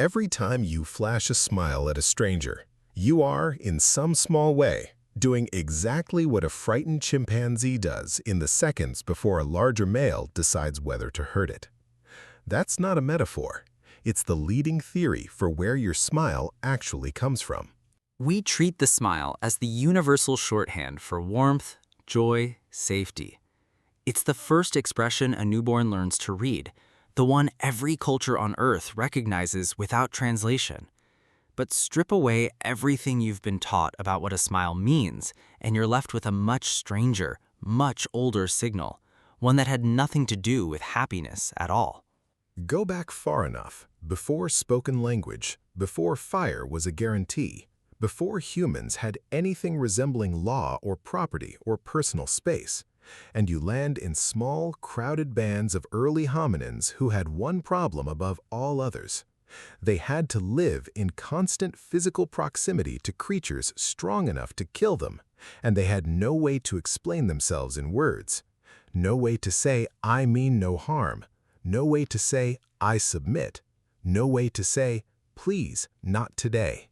Every time you flash a smile at a stranger, you are, in some small way, doing exactly what a frightened chimpanzee does in the seconds before a larger male decides whether to hurt it. That's not a metaphor. It's the leading theory for where your smile actually comes from. We treat the smile as the universal shorthand for warmth, joy, safety. It's the first expression a newborn learns to read, the one every culture on Earth recognizes without translation. But strip away everything you've been taught about what a smile means, and you're left with a much stranger, much older signal, one that had nothing to do with happiness at all. Go back far enough, before spoken language, before fire was a guarantee, before humans had anything resembling law or property or personal space, and you land in small, crowded bands of early hominins who had one problem above all others. They had to live in constant physical proximity to creatures strong enough to kill them, and they had no way to explain themselves in words. No way to say, "I mean no harm." No way to say, "I submit." No way to say, "Please, not today."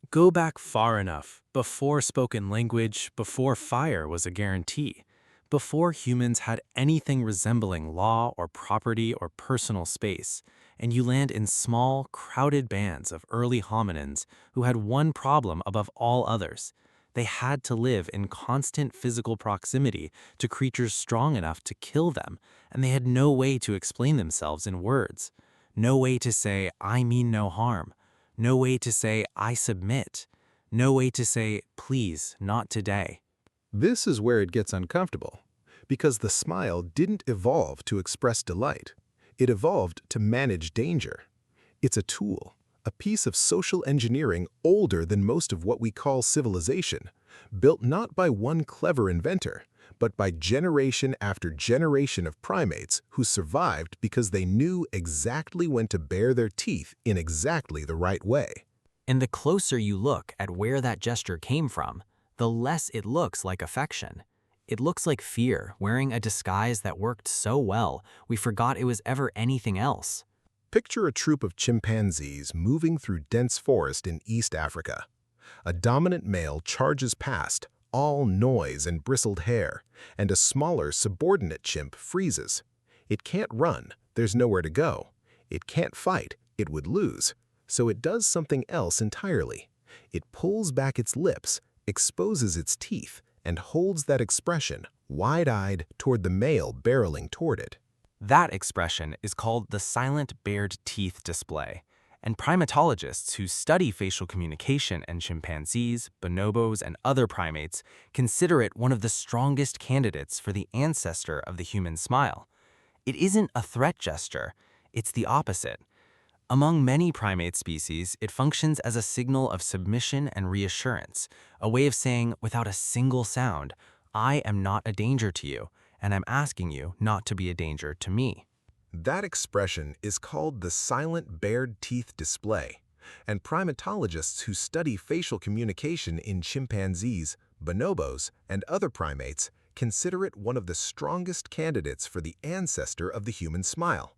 Go back far enough, before spoken language, before fire was a guarantee, before humans had anything resembling law or property or personal space, and you land in small, crowded bands of early hominins who had one problem above all others. They had to live in constant physical proximity to creatures strong enough to kill them, and they had no way to explain themselves in words. No way to say, "I mean no harm." No way to say, "I submit." No way to say, "Please, not today." This is where it gets uncomfortable, because the smile didn't evolve to express delight. It evolved to manage danger. It's a tool, a piece of social engineering older than most of what we call civilization, built not by one clever inventor, but by generation after generation of primates who survived because they knew exactly when to bare their teeth in exactly the right way. And the closer you look at where that gesture came from, the less it looks like affection. It looks like fear wearing a disguise that worked so well we forgot it was ever anything else. Picture a troop of chimpanzees moving through dense forest in East Africa. A dominant male charges past, all noise and bristled hair, and a smaller subordinate chimp freezes. It can't run, there's nowhere to go. It can't fight, it would lose. So it does something else entirely. It pulls back its lips, exposes its teeth, and holds that expression, wide-eyed, toward the male barreling toward it. That expression is called the silent bared teeth display, and primatologists who study facial communication in chimpanzees, bonobos, and other primates consider it one of the strongest candidates for the ancestor of the human smile. It isn't a threat gesture, it's the opposite. Among many primate species, it functions as a signal of submission and reassurance, a way of saying, without a single sound, "I am not a danger to you, and I'm asking you not to be a danger to me." That expression is called the silent bared teeth display, and primatologists who study facial communication in chimpanzees, bonobos, and other primates consider it one of the strongest candidates for the ancestor of the human smile.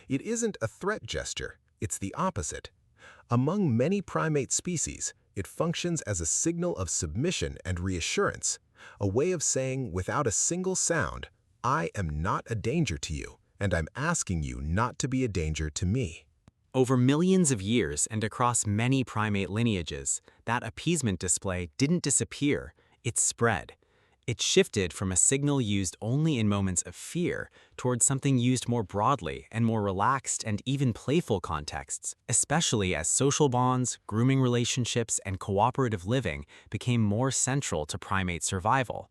It isn't a threat gesture, it's the opposite. Among many primate species, it functions as a signal of submission and reassurance, a way of saying without a single sound, "I am not a danger to you, and I'm asking you not to be a danger to me." Over millions of years and across many primate lineages, that appeasement display didn't disappear, it spread. It shifted from a signal used only in moments of fear towards something used more broadly and more relaxed and even playful contexts, especially as social bonds, grooming relationships, and cooperative living became more central to primate survival.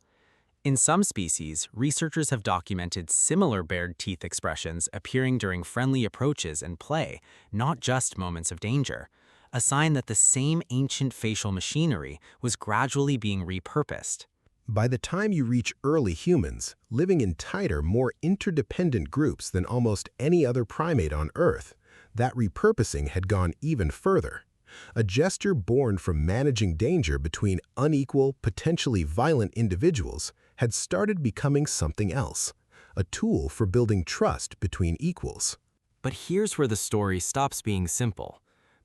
In some species, researchers have documented similar bared teeth expressions appearing during friendly approaches and play, not just moments of danger, a sign that the same ancient facial machinery was gradually being repurposed. By the time you reach early humans, living in tighter, more interdependent groups than almost any other primate on Earth, that repurposing had gone even further. A gesture born from managing danger between unequal, potentially violent individuals had started becoming something else, a tool for building trust between equals. But here's where the story stops being simple.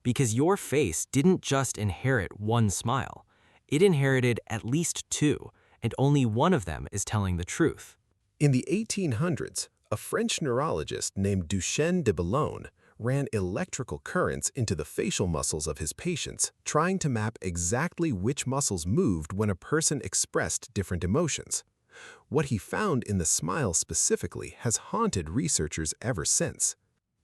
because your face didn't just inherit one smile. It inherited at least two, and only one of them is telling the truth. In the 1800s, a French neurologist named Duchenne de Boulogne ran electrical currents into the facial muscles of his patients, trying to map exactly which muscles moved when a person expressed different emotions. What he found in the smile specifically has haunted researchers ever since.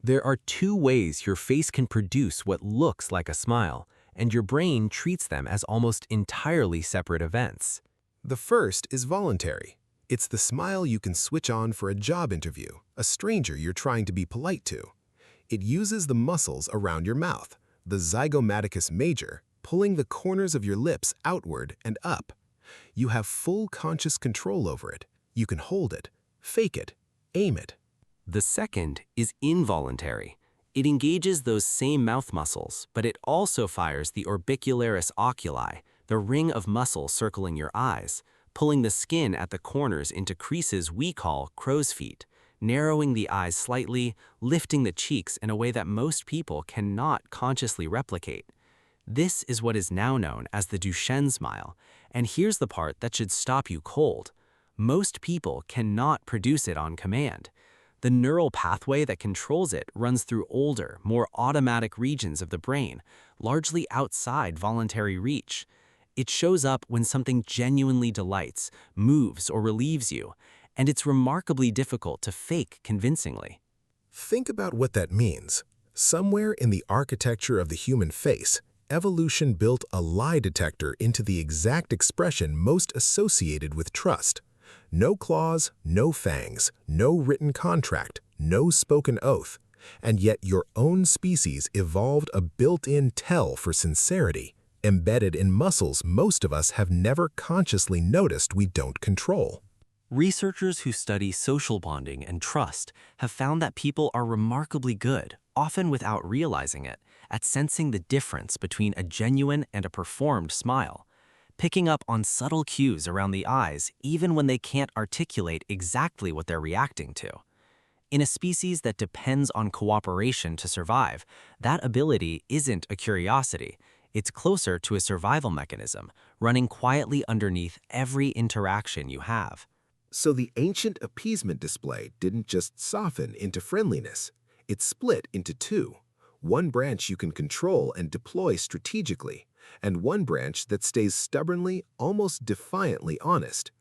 There are two ways your face can produce what looks like a smile, and your brain treats them as almost entirely separate events. The first is voluntary. It's the smile you can switch on for a job interview, a stranger you're trying to be polite to. It uses the muscles around your mouth, the zygomaticus major, pulling the corners of your lips outward and up. You have full conscious control over it. You can hold it, fake it, aim it. The second is involuntary. It engages those same mouth muscles, but it also fires the orbicularis oculi, the ring of muscle circling your eyes, pulling the skin at the corners into creases we call crow's feet, narrowing the eyes slightly, lifting the cheeks in a way that most people cannot consciously replicate. This is what is now known as the Duchenne smile, and here's the part that should stop you cold. Most people cannot produce it on command. The neural pathway that controls it runs through older, more automatic regions of the brain, largely outside voluntary reach. It shows up when something genuinely delights, moves, or relieves you, and it's remarkably difficult to fake convincingly. Think about what that means. Somewhere in the architecture of the human face, evolution built a lie detector into the exact expression most associated with trust. No claws, no fangs, no written contract, no spoken oath. And yet your own species evolved a built-in tell for sincerity, embedded in muscles most of us have never consciously noticed we don't control. Researchers who study social bonding and trust have found that people are remarkably good, often without realizing it, at sensing the difference between a genuine and a performed smile, picking up on subtle cues around the eyes even when they can't articulate exactly what they're reacting to. In a species that depends on cooperation to survive, that ability isn't a curiosity. It's closer to a survival mechanism, running quietly underneath every interaction you have. So the ancient appeasement display didn't just soften into friendliness. It split into two. One branch you can control and deploy strategically, and one branch that stays stubbornly, almost defiantly honest.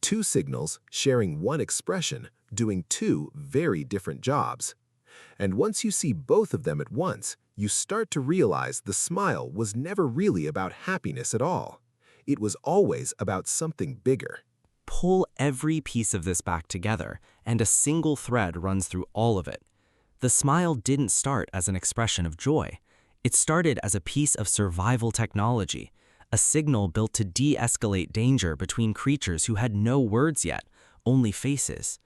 Two signals sharing one expression, doing two very different jobs. And once you see both of them at once, you start to realize the smile was never really about happiness at all. It was always about something bigger. Pull every piece of this back together, and a single thread runs through all of it. The smile didn't start as an expression of joy. It started as a piece of survival technology, a signal built to de-escalate danger between creatures who had no words yet, only faces.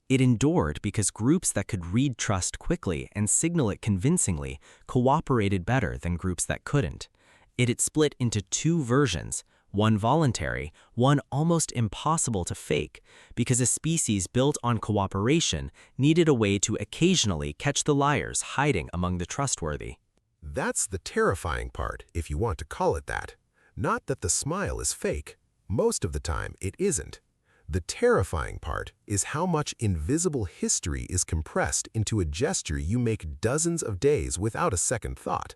It endured because groups that could read trust quickly and signal it convincingly cooperated better than groups that couldn't. It split into two versions, one voluntary, one almost impossible to fake, because a species built on cooperation needed a way to occasionally catch the liars hiding among the trustworthy. That's the terrifying part, if you want to call it that. Not that the smile is fake. Most of the time, it isn't. The terrifying part is how much invisible history is compressed into a gesture you make dozens of days without a second thought.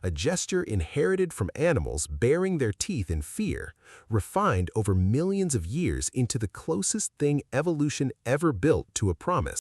A gesture inherited from animals baring their teeth in fear, refined over millions of years into the closest thing evolution ever built to a promise.